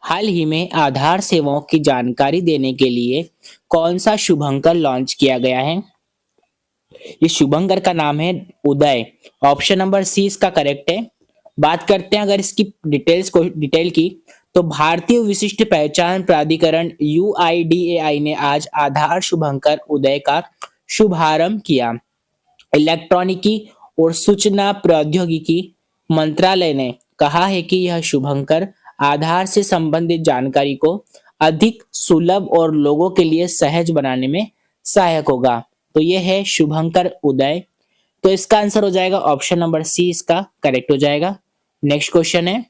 हाल ही में आधार सेवाओं की जानकारी देने के लिए कौन सा शुभंकर लॉन्च किया गया है? ये शुभंकर का नाम है उदय। ऑप्शन नंबर सी इसका करेक्ट है। बात करते हैं अगर इसकी डिटेल की, तो भारतीय विशिष्ट पहचान प्राधिकरण UIDAI ने आज आधार शुभंकर उदय का शुभारंभ किया। इलेक्ट्रॉनिकी और सूचना प्रौद्योगिकी मंत्रालय ने कहा है कि यह शुभंकर आधार से संबंधित जानकारी को अधिक सुलभ और लोगों के लिए सहज बनाने में सहायक होगा। तो यह है शुभंकर उदय। तो इसका आंसर हो जाएगा ऑप्शन नंबर सी, इसका करेक्ट हो जाएगा। नेक्स्ट क्वेश्चन है,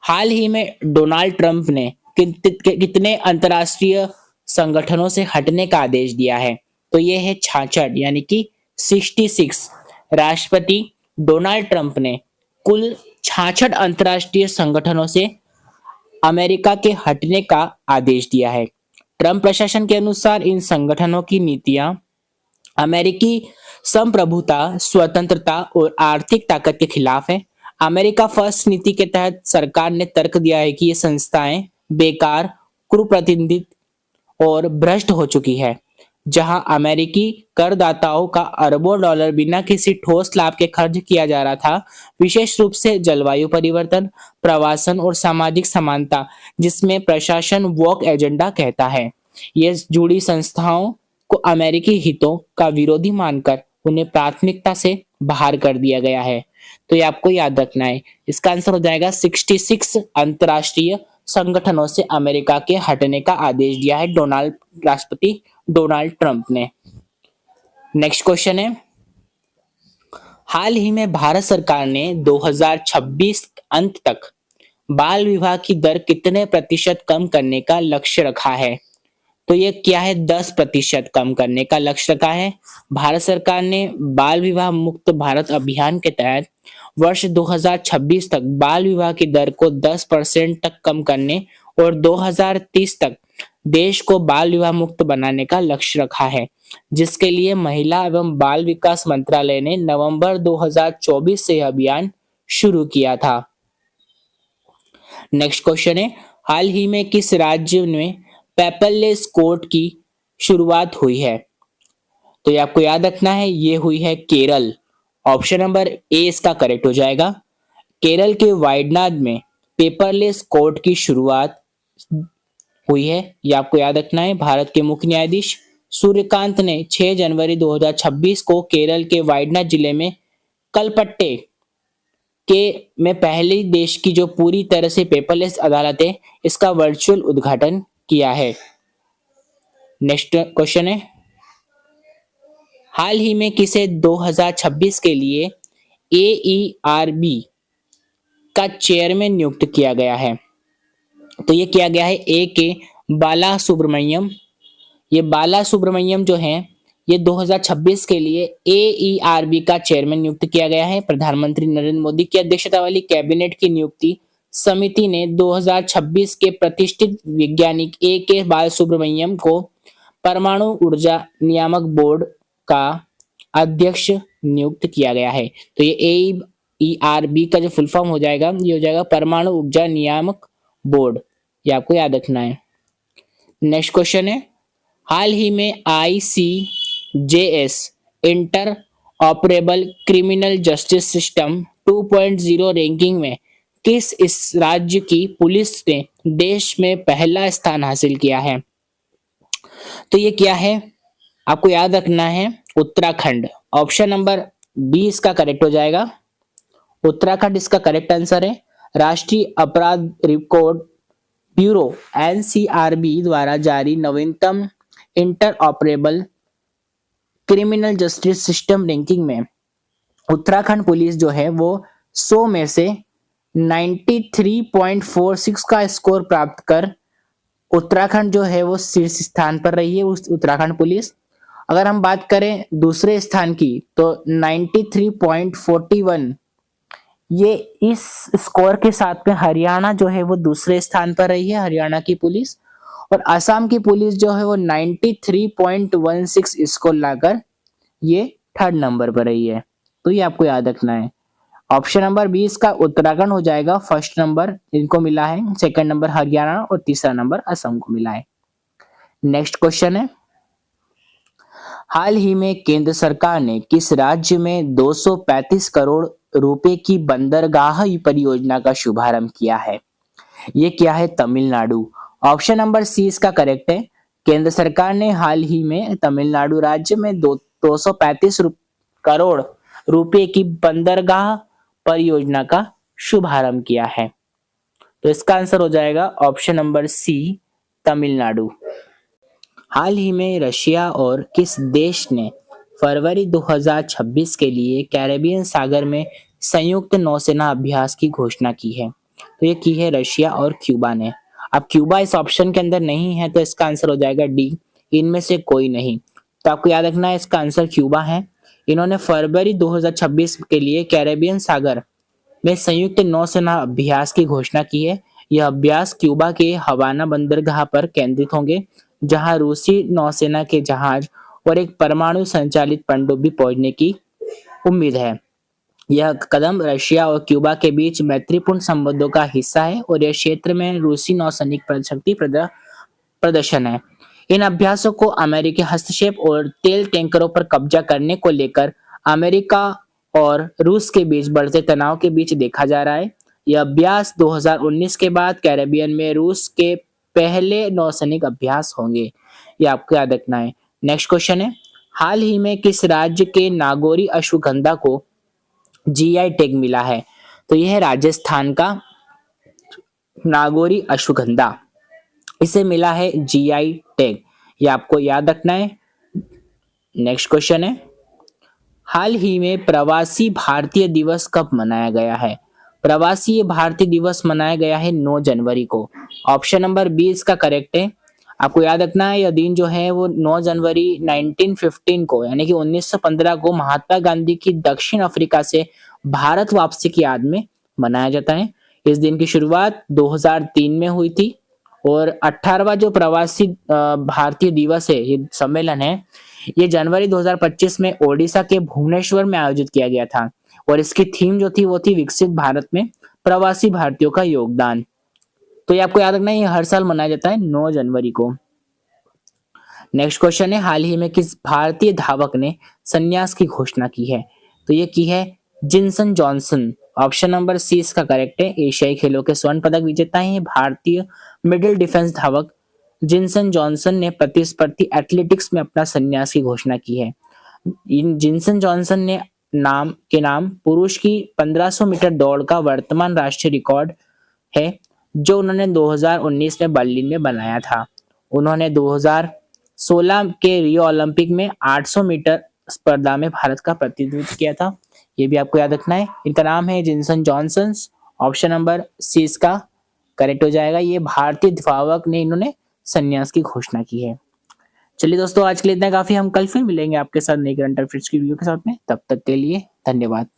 हाल ही में डोनाल्ड ट्रंप ने कितने अंतरराष्ट्रीय संगठनों से हटने का आदेश दिया है? तो यह है 66 यानी कि 66। राष्ट्रपति डोनाल्ड ट्रंप ने कुल 66 अंतरराष्ट्रीय संगठनों से अमेरिका के हटने का आदेश दिया है। ट्रंप प्रशासन के अनुसार इन संगठनों की नीतियां अमेरिकी संप्रभुता, स्वतंत्रता और आर्थिक ताकत के खिलाफ है। अमेरिका फर्स्ट नीति के तहत सरकार ने तर्क दिया है कि ये संस्थाएं बेकार, कुप्रतिनिधित्व और भ्रष्ट हो चुकी है। जहां अमेरिकी करदाताओं का अरबों डॉलर बिना किसी ठोस लाभ के खर्च किया जा रहा था, विशेष रूप से जलवायु परिवर्तन, प्रवासन और सामाजिक समानता, जिसमें प्रशासन वोक एजेंडा कहता है। ये जुड़ी संस्थाओं को अमेरिकी हितों का विरोधी मानकर उन्हें प्राथमिकता से बाहर कर दिया गया है। तो ये आपको याद रखना है। इसका आंसर हो जाएगा 66 अंतरराष्ट्रीय संगठनों से अमेरिका के हटने का आदेश दिया है राष्ट्रपति डोनाल्ड ट्रंप ने। नेक्स्ट क्वेश्चन है, हाल ही में भारत सरकार ने 2026 अंत तक बाल विवाह की दर कितने प्रतिशत कम करने का लक्ष्य रखा है? तो ये क्या है? 10% कम करने का लक्ष्य रखा है। भारत सरकार ने बाल विवाह मुक्त भारत अभियान के तहत वर्ष 2026 तक बाल विवाह की दर को 10% तक कम करने और 2030 तक देश को बाल विवाह मुक्त बनाने का लक्ष्य रखा है, जिसके लिए महिला एवं बाल विकास मंत्रालय ने नवंबर 2024 से यह अभियान शुरू किया था। नेक्स्ट क्वेश्चन है, हाल ही में किस राज्य में पेपरलेस कोर्ट की शुरुआत हुई है? तो ये आपको याद रखना है, ये हुई है केरल। ऑप्शन नंबर ए इसका करेक्ट हो जाएगा। केरल के वायनाड में पेपरलेस कोर्ट की शुरुआत हुई है, ये आपको याद रखना है। भारत के मुख्य न्यायाधीश सूर्यकांत ने 6 जनवरी 2026 को केरल के वायनाड जिले में कलपट्टे में पहली देश की जो पूरी तरह से पेपरलेस अदालत है, इसका वर्चुअल उद्घाटन किया है। नेक्स्ट क्वेश्चन है, हाल ही में किसे 2026 के लिए AERB का चेयरमैन नियुक्त किया गया है? तो ये किया गया है A.K. बाला सुब्रमण्यम। ये बाला सुब्रमण्यम जो है, ये 2026 के लिए AERB का चेयरमैन नियुक्त किया गया है। प्रधानमंत्री नरेंद्र मोदी की अध्यक्षता वाली कैबिनेट की नियुक्ति समिति ने 2026 के प्रतिष्ठित वैज्ञानिक A.K. बाला सुब्रमण्यम को परमाणु ऊर्जा नियामक बोर्ड का अध्यक्ष नियुक्त किया गया है। तो ये AERB का जो फुल फॉर्म हो जाएगा, ये हो जाएगा परमाणु ऊर्जा नियामक बोर्ड। ये आपको याद रखना है। नेक्स्ट क्वेश्चन है, हाल ही में ICJS inter operable criminal justice system 2.0 ranking में किस इस राज्य की पुलिस ने देश में पहला स्थान हासिल किया है? तो ये क्या है? आपको याद रखना है, उत्तराखंड। ऑप्शन नंबर बी इसका करेक्ट हो जाएगा। उत्तराखंड इसका करेक्ट आंसर है। राष्ट्रीय अपराध रिकॉर्ड ब्यूरो NCRB द्वारा जारी नवीनतम inter operable criminal justice system ranking में उत्तराखंड पुलिस जो है वो 100 में से 93.46 का स्कोर प्राप्त कर उत्तराखंड जो है वो शीर्ष स्थान पर रही है। उस उत्तराखंड पुलिस, अगर हम बात करें दूसरे स्थान की, तो 93.41, ये इस स्कोर के साथ में हरियाणा जो है वो दूसरे स्थान पर रही है, हरियाणा की पुलिस। और असम की पुलिस जो है वो 93.16 स्कोर लाकर ये 3rd नंबर पर रही है। तो ये आपको याद रखना है। ऑप्शन नंबर 20 का उत्तराखंड हो जाएगा। फर्स्ट नंबर इनको मिला है, सेकंड नंबर हरियाणा और तीसरा नंबर असम को मिला है। नेक्स्ट क्वेश्चन है, हाल ही में केंद्र सरकार ने किस राज्य में 235 करोड़ रुपए की बंदरगाह परियोजना का शुभारंभ किया है? ये क्या है? तमिलनाडु। ऑप्शन नंबर सी इसका करेक्ट है। केंद्र सरकार ने हाल ही में तमिलनाडु राज्य में 235 करोड़ रुपए की बंदरगाह परियोजना का शुभारंभ किया है। तो इसका आंसर हो जाएगा ऑप्शन नंबर सी, तमिलनाडु। हाल ही में रशिया और किस देश ने फरवरी 2026 के लिए कैरेबियन सागर में संयुक्त नौसेना अभ्यास की घोषणा की है? तो ये की है रशिया और क्यूबा ने। अब क्यूबा इस ऑप्शन के अंदर नहीं है तो इसका आंसर हो जाएगा डी, इनमें से कोई नहीं। तो आपको याद रखना है इसका आंसर क्यूबा है। इन्होंने फरवरी 2026 के लिए कैरेबियन सागर में संयुक्त नौसेना अभ्यास की घोषणा की है। यह अभ्यास क्यूबा के हवाना बंदरगाह पर केंद्रित होंगे, जहां रूसी नौसेना के जहाज और एक परमाणु संचालित पनडुब्बी पहुंचने की उम्मीद है। यह कदम रशिया और क्यूबा के बीच मैत्रीपूर्ण संबंधों का हिस्सा है और यह क्षेत्र में रूसी नौसैनिक शक्ति प्रदर्शन है। इन अभ्यासों को अमेरिकी हस्तक्षेप और तेल टैंकरों पर कब्जा करने को लेकर अमेरिका और रूस के बीच बढ़ते तनाव के बीच देखा जा रहा है। यह अभ्यास 2019 के बाद कैरेबियन में रूस के पहले नौसैनिक अभ्यास होंगे। ये आपको याद रखना है। नेक्स्ट क्वेश्चन है, हाल ही में किस राज्य के नागौरी अश्वगंधा को जीआई टैग मिला है? तो यह है राजस्थान का नागौरी अश्वगंधा, इसे मिला है जीआई टैग। ये आपको याद रखना है। नेक्स्ट क्वेश्चन है, हाल ही में प्रवासी भारतीय दिवस कब मनाया गया है? प्रवासी भारतीय दिवस मनाया गया है 9 जनवरी को। ऑप्शन नंबर बी इसका करेक्ट है। आपको याद रखना है यह दिन जो है वो 9 जनवरी 1915 को यानी कि 1915 को महात्मा गांधी की दक्षिण अफ्रीका से भारत वापसी की याद में मनाया जाता है। इस दिन की शुरुआत 2003 में हुई थी और 18वां जो प्रवासी भारतीय दिवस है, ये सम्मेलन है, ये जनवरी 2025 में ओडिशा के भुवनेश्वर में आयोजित किया गया था और इसकी थीम जो थी वो थी विकसित भारत में प्रवासी भारतीयों का योगदान। तो ये आपको याद रखना है, ये हर साल मनाया जाता है 9 जनवरी को। नेक्स्ट क्वेश्चन है, हाल ही में किस भारतीय धावक ने संन्यास की घोषणा की है? तो ये की है Jinson Johnson. Option number C इसका करेक्ट है। एशियाई खेलों के स्वर्ण पदक विजेता हैं भारतीय मिडिल डिफेंस धावक जिनसन जॉनसन ने प्रतिस्पर्धी एथलेटिक्स में अपना संन्यास की घोषणा की है। जिनसन जॉनसन ने नाम पुरुष की 1500 मीटर दौड़ का वर्तमान राष्ट्रीय रिकॉर्ड है जो उन्होंने 2019 में बर्लिन में बनाया था। उन्होंने 2016 के रियो ओलंपिक में 800 मीटर स्पर्धा में भारत का प्रतिनिधित्व किया था। ये भी आपको याद रखना है। इनका नाम है Jinson Johnson. Option number C इसका करेक्ट हो जाएगा। ये भारतीय धावक ने इन्होंने संन्यास की घोषणा की है। चलिए दोस्तों, आज के लिए इतना काफी। हम कल फिर मिलेंगे आपके साथ नई करंट अफेयर्स की वीडियो के साथ में। तब तक के लिए धन्यवाद।